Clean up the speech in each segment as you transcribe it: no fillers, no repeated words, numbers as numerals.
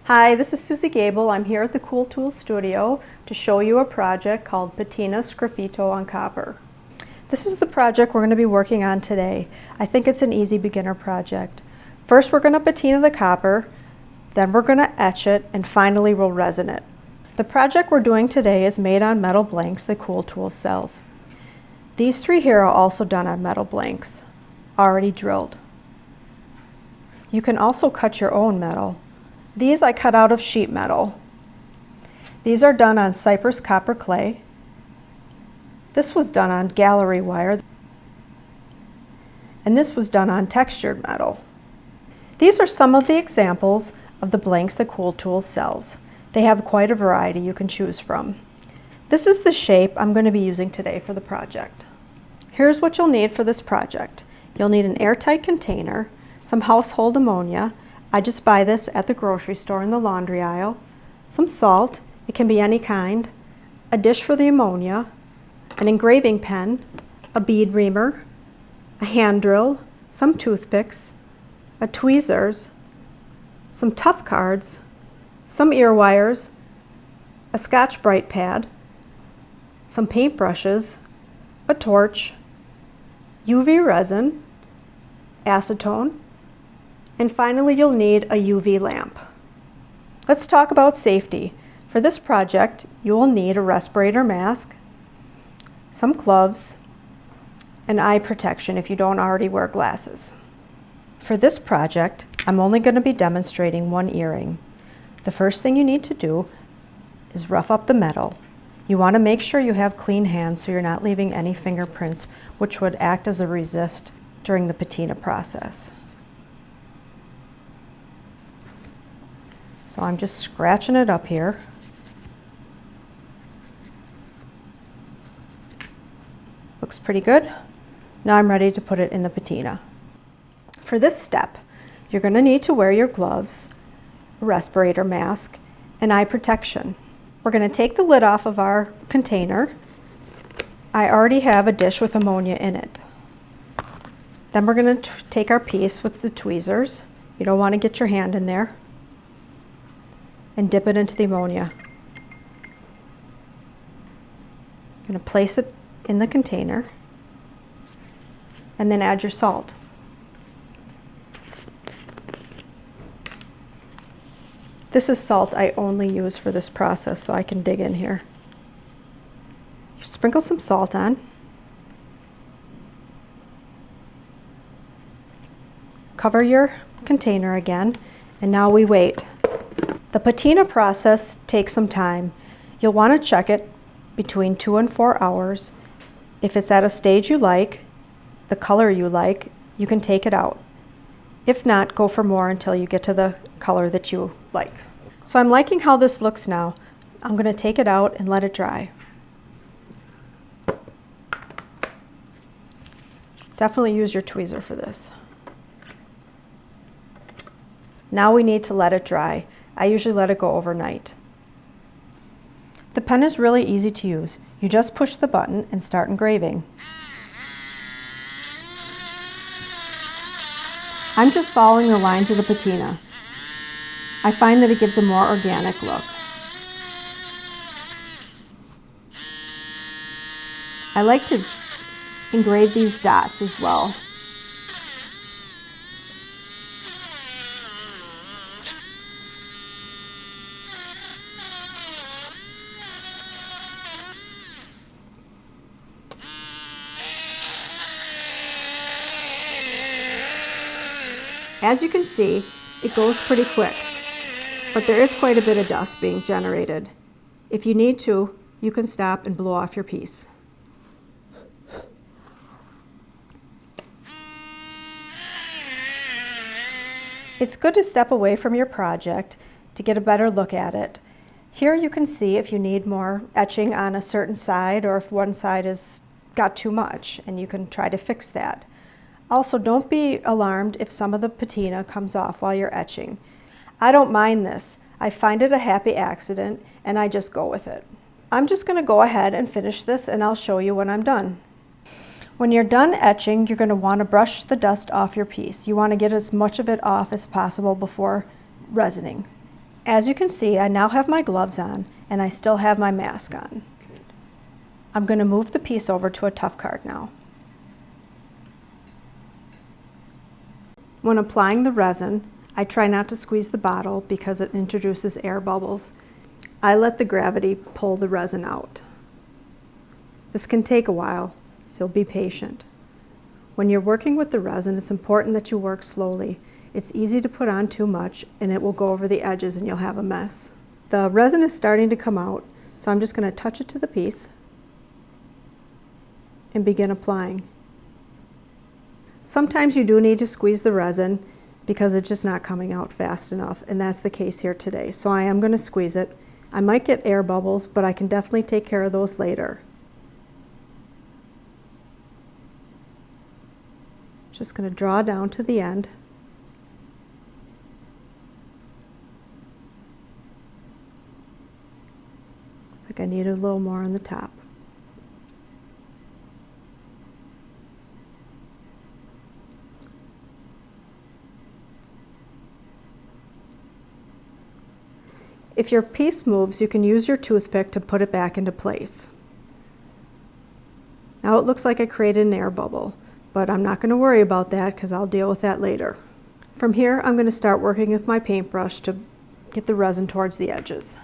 Hi, this is Suzy Goebel. I'm here at the Cool Tools Studio to show you a project called Patina Sgraffito on copper. This is the project we're going to be working on today. I think it's an easy beginner project. First we're going to patina the copper, then we're going to etch it, and finally we'll resin it. The project we're doing today is made on metal blanks that Cool Tools sells. These three here are also done on metal blanks, already drilled. You can also cut your own metal. These I cut out of sheet metal. These are done on cypress copper clay. This was done on gallery wire. And this was done on textured metal. These are some of the examples of the blanks that Cool Tools sells. They have quite a variety you can choose from. This is the shape I'm going to be using today for the project. Here's what you'll need for this project. You'll need an airtight container, some household ammonia. I just buy this at the grocery store in the laundry aisle, some salt, it can be any kind, a dish for the ammonia, an engraving pen, a bead reamer, a hand drill, some toothpicks, a tweezers, some tough cards, some ear wires, a Scotch-Brite pad, some paintbrushes, a torch, UV resin, acetone, and finally you'll need a UV lamp. Let's talk about safety. For this project, you will need a respirator mask, some gloves, and eye protection if you don't already wear glasses. For this project, I'm only going to be demonstrating one earring. The first thing you need to do is rough up the metal. You want to make sure you have clean hands so you're not leaving any fingerprints, which would act as a resist during the patina process. So I'm just scratching it up here. Looks pretty good. Now I'm ready to put it in the patina. For this step, you're going to need to wear your gloves, a respirator mask, and eye protection. We're going to take the lid off of our container. I already have a dish with ammonia in it. Then we're going to take our piece with the tweezers. You don't want to get your hand in there. And dip it into the ammonia. You're going to place it in the container and then add your salt. This is salt I only use for this process, so I can dig in here. Sprinkle some salt on. Cover your container again, and now we wait. The patina process takes some time. You'll want to check it between 2 and 4 hours. If it's at a stage you like, the color you like, you can take it out. If not, go for more until you get to the color that you like. So I'm liking how this looks now. I'm going to take it out and let it dry. Definitely use your tweezer for this. Now we need to let it dry. I usually let it go overnight. The pen is really easy to use. You just push the button and start engraving. I'm just following the lines of the patina. I find that it gives a more organic look. I like to engrave these dots as well. As you can see, it goes pretty quick, but there is quite a bit of dust being generated. If you need to, you can stop and blow off your piece. It's good to step away from your project to get a better look at it. Here you can see if you need more etching on a certain side or if one side has got too much, and you can try to fix that. Also, don't be alarmed if some of the patina comes off while you're etching. I don't mind this. I find it a happy accident and I just go with it. I'm just going to go ahead and finish this and I'll show you when I'm done. When you're done etching, you're going to want to brush the dust off your piece. You want to get as much of it off as possible before resining. As you can see, I now have my gloves on and I still have my mask on. I'm going to move the piece over to a tough card now. When applying the resin, I try not to squeeze the bottle because it introduces air bubbles. I let the gravity pull the resin out. This can take a while, so be patient. When you're working with the resin, it's important that you work slowly. It's easy to put on too much and it will go over the edges and you'll have a mess. The resin is starting to come out, so I'm just going to touch it to the piece and begin applying. Sometimes you do need to squeeze the resin because it's just not coming out fast enough, and that's the case here today. So I am going to squeeze it. I might get air bubbles, but I can definitely take care of those later. Just going to draw down to the end. Looks like I need a little more on the top. If your piece moves, you can use your toothpick to put it back into place. Now it looks like I created an air bubble, but I'm not going to worry about that because I'll deal with that later. From here, I'm going to start working with my paintbrush to get the resin towards the edges.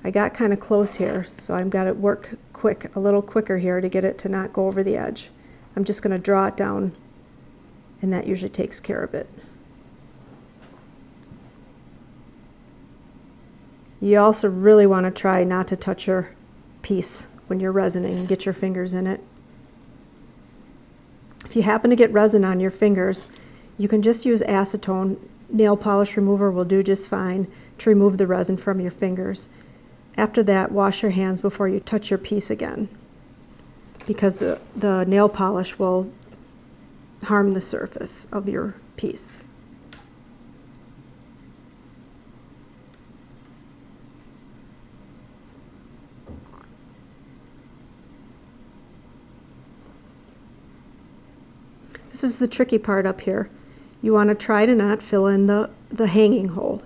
I got kind of close here, so I've got to work a little quicker here to get it to not go over the edge. I'm just going to draw it down, and that usually takes care of it. You also really want to try not to touch your piece when you're resining and get your fingers in it. If you happen to get resin on your fingers, you can just use acetone. Nail polish remover will do just fine to remove the resin from your fingers. After that, wash your hands before you touch your piece again, because the nail polish will harm the surface of your piece. This is the tricky part up here. You want to try to not fill in the hanging hole,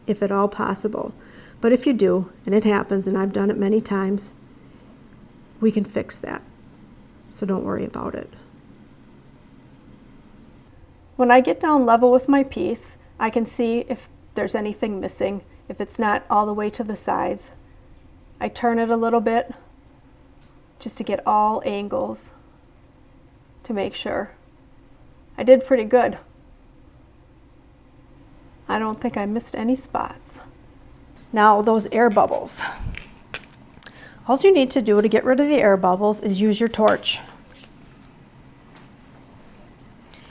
if at all possible. But if you do, and it happens, and I've done it many times, we can fix that. So don't worry about it. When I get down level with my piece, I can see if there's anything missing, if it's not all the way to the sides. I turn it a little bit just to get all angles to make sure. I did pretty good. I don't think I missed any spots. Now those air bubbles. All you need to do to get rid of the air bubbles is use your torch.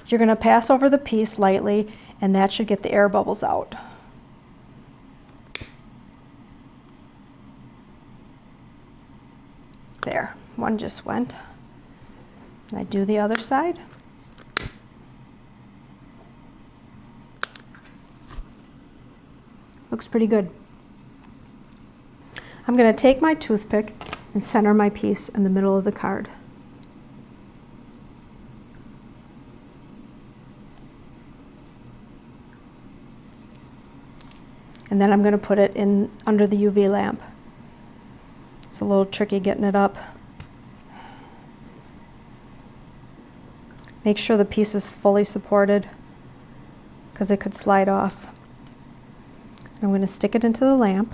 You're going to pass over the piece lightly, and that should get the air bubbles out. There, one just went. And I do the other side. Looks pretty good. I'm going to take my toothpick and center my piece in the middle of the card. And then I'm going to put it in under the UV lamp. It's a little tricky getting it up. Make sure the piece is fully supported because it could slide off. I'm going to stick it into the lamp.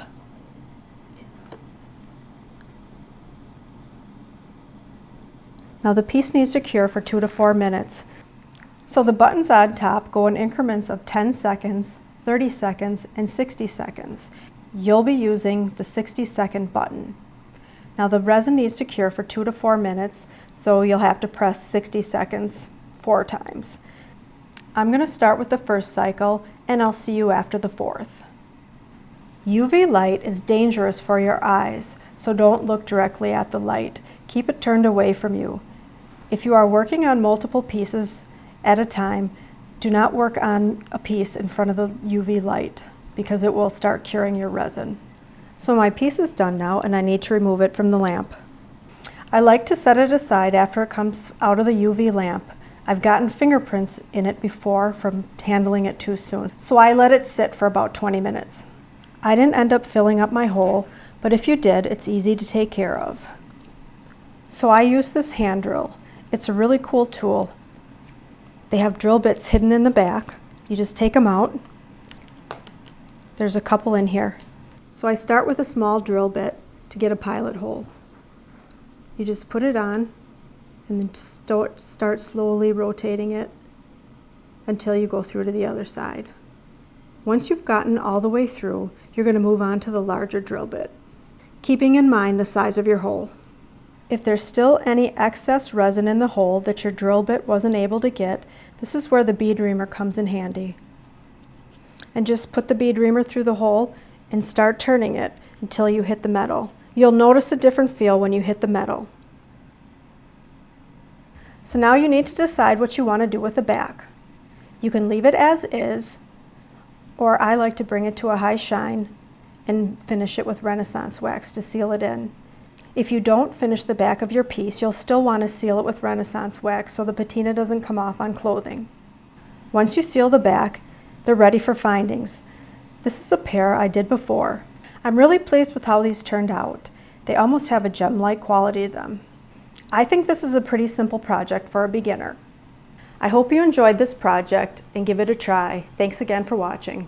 Now the piece needs to cure for 2 to 4 minutes. So the buttons on top go in increments of 10 seconds, 30 seconds, and 60 seconds. You'll be using the 60-second button. Now the resin needs to cure for 2 to 4 minutes, so you'll have to press 60 seconds 4 times. I'm going to start with the first cycle, and I'll see you after the 4th. UV light is dangerous for your eyes, so don't look directly at the light. Keep it turned away from you. If you are working on multiple pieces at a time, do not work on a piece in front of the UV light because it will start curing your resin. So my piece is done now, and I need to remove it from the lamp. I like to set it aside after it comes out of the UV lamp. I've gotten fingerprints in it before from handling it too soon, so I let it sit for about 20 minutes. I didn't end up filling up my hole, but if you did, it's easy to take care of. So I use this hand drill. It's a really cool tool. They have drill bits hidden in the back. You just take them out. There's a couple in here. So I start with a small drill bit to get a pilot hole. You just put it on and then start slowly rotating it until you go through to the other side. Once you've gotten all the way through, you're going to move on to the larger drill bit, keeping in mind the size of your hole. If there's still any excess resin in the hole that your drill bit wasn't able to get, this is where the bead reamer comes in handy. And just put the bead reamer through the hole and start turning it until you hit the metal. You'll notice a different feel when you hit the metal. So now you need to decide what you want to do with the back. You can leave it as is, or I like to bring it to a high shine and finish it with Renaissance wax to seal it in. If you don't finish the back of your piece, you'll still want to seal it with Renaissance wax so the patina doesn't come off on clothing. Once you seal the back, they're ready for findings. This is a pair I did before. I'm really pleased with how these turned out. They almost have a gem-like quality to them. I think this is a pretty simple project for a beginner. I hope you enjoyed this project and give it a try. Thanks again for watching.